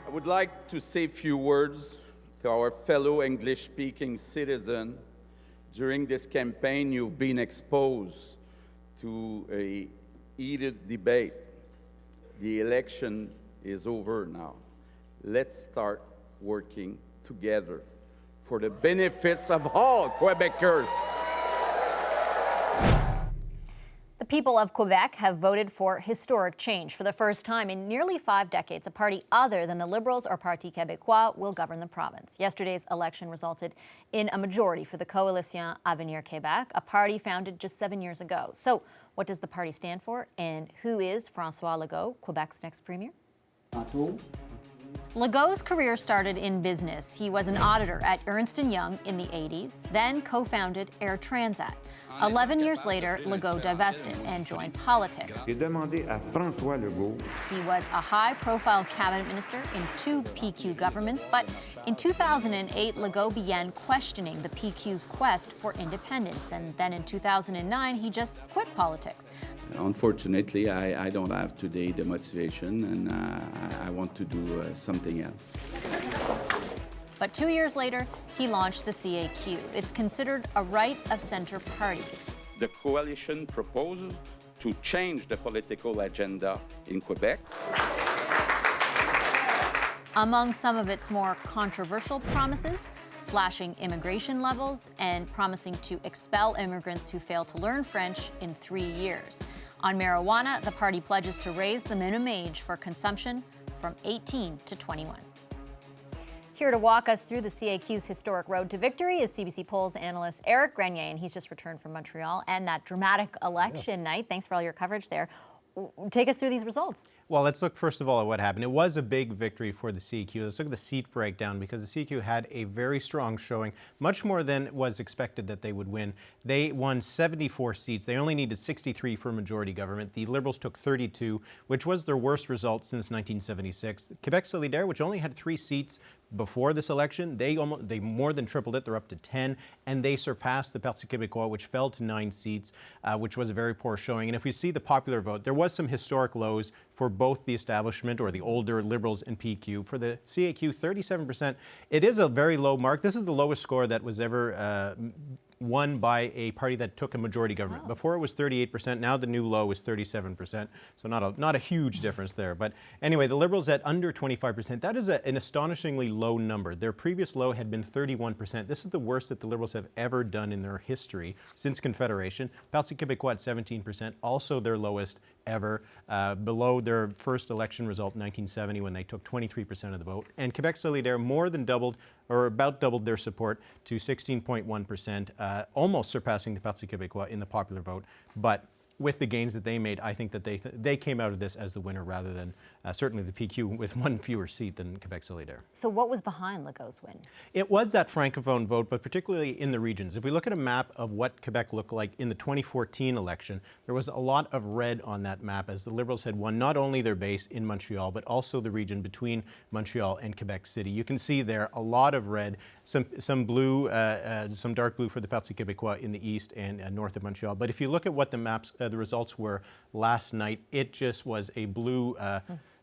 I would like to say a few words to our fellow English-speaking citizens. During this campaign, you've been exposed to a heated debate. The election is over now. Let's start working together for the benefits of all Quebecers. The people of Quebec have voted for historic change. For the first time in nearly 5 decades, a party other than the Liberals or Parti Québécois will govern the province. Yesterday's election resulted in a majority for the Coalition Avenir Québec, a party founded just 7 years ago. So what does the party stand for, and who is François Legault, Quebec's next premier? Legault's career started in business. He was an auditor at Ernst & Young in the 80s, then co-founded Air Transat. 11 years later, Legault divested and joined politics. He was a high-profile cabinet minister in 2 PQ governments, but in 2008, Legault began questioning the PQ's quest for independence, and then in 2009, he just quit politics. Unfortunately, I don't have today the motivation, and I want to do something else. But 2 years later, he launched the CAQ. It's considered a right-of-center party. The coalition proposes to change the political agenda in Quebec. Among some of its more controversial promises, slashing immigration levels and promising to expel immigrants who fail to learn French in 3 years. On marijuana, the party pledges to raise the minimum age for consumption from 18 to 21. Here to walk us through the CAQ's historic road to victory is CBC Polls analyst Eric Grenier, and he's just returned from Montreal and that dramatic election night. Thanks for all your coverage there. Take us through these results. Well, let's look first of all at what happened. It was a big victory for the CQ. Let's look at the seat breakdown, because the CQ had a very strong showing, much more than was expected that they would win. They won 74 seats. They only needed 63 for majority government. The Liberals took 32, which was their worst result since 1976. Quebec Solidaire, which only had 3 seats before this election, they more than tripled it. They're up to 10, and they surpassed the Parti Québécois, which fell to 9 seats, which was a very poor showing. And if we see the popular vote, there was some historic lows for both the establishment, or the older Liberals, and PQ. For the CAQ, 37%. It is a very low mark. This is the lowest score that was ever won by a party that took a majority government. Oh. Before it was 38%. Now the new low is 37%. So not a huge difference there. But anyway, the Liberals at under 25%. That is an astonishingly low number. Their previous low had been 31%. This is the worst that the Liberals have ever done in their history since Confederation. Parti Québécois at 17%, also their lowest ever, below their first election result in 1970 when they took 23% of the vote. And Quebec Solidaire more than doubled, or about doubled, their support to 16.1%, almost surpassing the Parti Québécois in the popular vote. But with the gains that they made, I think that they came out of this as the winner, rather than certainly the PQ with 1 fewer seat than Quebec Solidaire. So what was behind Legault's win? It was that francophone vote, but particularly in the regions. If we look at a map of what Quebec looked like in the 2014 election, there was a lot of red on that map, as the Liberals had won not only their base in Montreal, but also the region between Montreal and Quebec City. You can see there a lot of red, some blue, some dark blue for the Parti Québécois in the east and north of Montreal. But if you look at what the maps, the results were last night, it just was a blue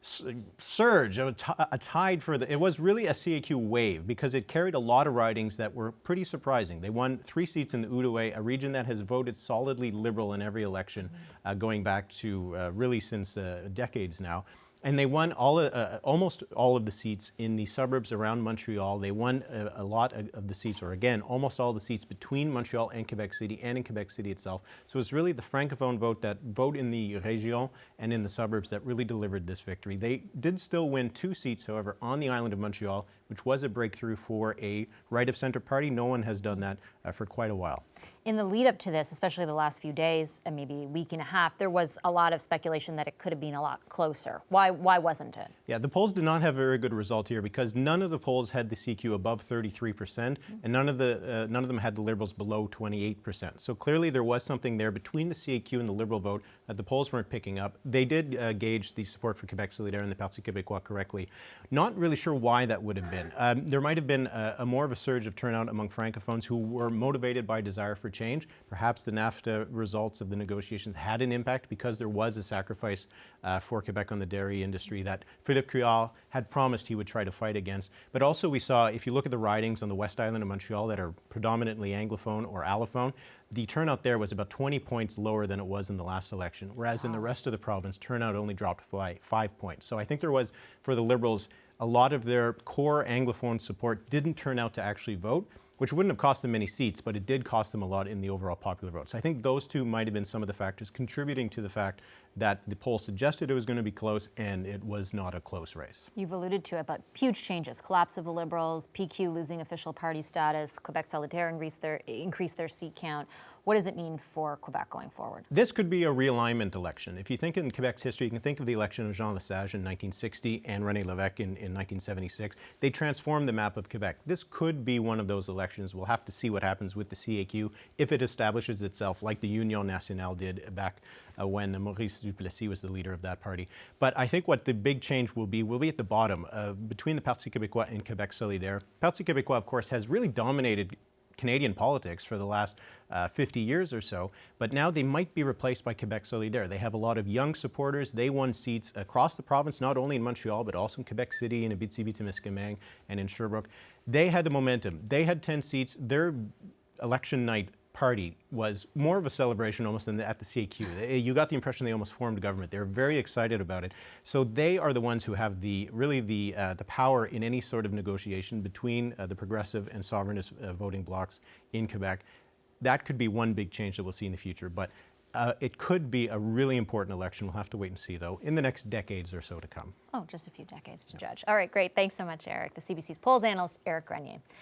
surge, a tide for it was really a CAQ wave, because it carried a lot of ridings that were pretty surprising. They won 3 seats in the Outaouais, a region that has voted solidly Liberal in every election, going back to really since decades now. And they won almost all of the seats in the suburbs around Montreal. They won a lot of the seats, or again, almost all the seats between Montreal and Quebec City, and in Quebec City itself. So it's really the francophone vote, that vote in the région and in the suburbs, that really delivered this victory. They did still win 2 seats, however, on the island of Montreal, which was a breakthrough for a right-of-center party. No one has done that for quite a while. In the lead up to this, especially the last few days and maybe a week and a half, there was a lot of speculation that it could have been a lot closer. Why wasn't it? Yeah, the polls did not have a very good result here, because none of the polls had the CQ above 33%, and none of them had the Liberals below 28%. So clearly there was something there between the CQ and the Liberal vote that the polls weren't picking up. They did gauge the support for Quebec Solidaire and the Parti Québécois correctly. Not really sure why that would have been. There might have been a more of a surge of turnout among Francophones who were motivated by desire for change. Perhaps the NAFTA results of the negotiations had an impact because there was a sacrifice for Quebec on the dairy industry that Philippe Couillard had promised he would try to fight against. But also we saw, if you look at the ridings on the West Island of Montreal that are predominantly Anglophone or Allophone, the turnout there was about 20 points lower than it was in the last election, whereas in the rest of the province, turnout only dropped by 5 points. So I think there was, for the Liberals, a lot of their core Anglophone support didn't turn out to actually vote, which wouldn't have cost them many seats, but it did cost them a lot in the overall popular vote. So I think those two might have been some of the factors contributing to the fact that the poll suggested it was going to be close, and it was not a close race. You've alluded to it, but huge changes. Collapse of the Liberals, PQ losing official party status, Quebec Solidaire increased their seat count. What does it mean for Quebec going forward? This could be a realignment election. If you think in Quebec's history, you can think of the election of Jean Lesage in 1960 and René Lévesque in 1976. They transformed the map of Quebec. This could be one of those elections. We'll have to see what happens with the CAQ if it establishes itself like the Union Nationale did back when Maurice Duplessis was the leader of that party. But I think what the big change will be at the bottom, between the Parti québécois and Quebec Solidaire. Parti québécois, of course, has really dominated Canadian politics for the last 50 years or so, but now they might be replaced by Quebec Solidaire. They have a lot of young supporters. They won seats across the province, not only in Montreal, but also in Quebec City, in Abitibi-Témiscamingue, and in Sherbrooke. They had the momentum. They had 10 seats. Their election night party was more of a celebration almost than at the CAQ. You got the impression they almost formed government. They're very excited about it. So they are the ones who have the power in any sort of negotiation between the progressive and sovereignist voting blocs in Quebec. That could be one big change that we'll see in the future, but it could be a really important election. We'll have to wait and see, though, in the next decades or so to come. Oh, just a few decades to judge. All right, great. Thanks so much, Eric. The CBC's polls analyst, Eric Grenier.